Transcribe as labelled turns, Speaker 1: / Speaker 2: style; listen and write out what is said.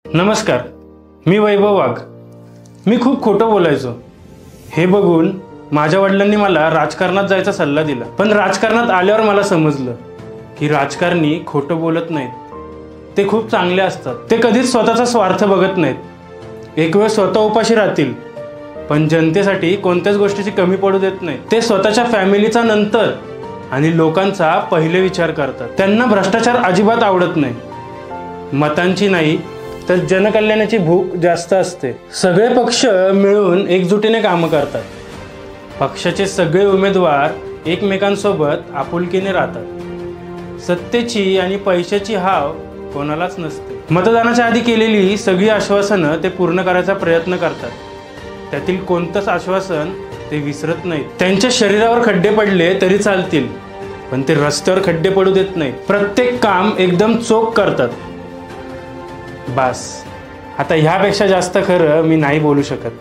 Speaker 1: नमस्कार, मी वैभव वाघ। मी खूप खोटं बोलायचो। हे बघून माझ्या वडिलांनी मला राजकारणात जायचा सल्ला दिला, पण राजकारणात आल्यावर मला समजलं की राजकारणी खोटं बोलत नाहीत, ते खूप चांगले असतात। ते कधीच स्वतःचा स्वार्थ बघत नाहीत। एक वेळ स्वतः उपाशी राहतील, पण जनतेसाठी कोणत्याच गोष्टीची कमी पडू देत नाहीत। ते स्वतःच्या फॅमिलीचा नंतर आणि लोकांचा पहिले विचार करतात। त्यांना भ्रष्टाचार अजिबात आवडत नाही। मतांची नाही तर जनकल्याणाची भूक जास्त असते। सगळे पक्ष मिळून एकजुटीने काम करतात। पक्षाचे सगळे उमेदवार एकमेकांसोबत आपुलकीने राहतात। सत्तेची आणि पैशाची हाव कोणालाच नसते। मतदानाच्या आधी केलेली सगळी आश्वासनं ते पूर्ण करायचा प्रयत्न करतात। त्यातील कोणतंच आश्वासन ते विसरत नाहीत। त्यांच्या शरीरावर खड्डे पडले तरी चालतील, पण ते रस्त्यावर खड्डे पडू देत नाहीत। प्रत्येक काम एकदम चोख करतात। बस, आता ह्यापेक्षा जास्त खरं मी नाही बोलू शकत।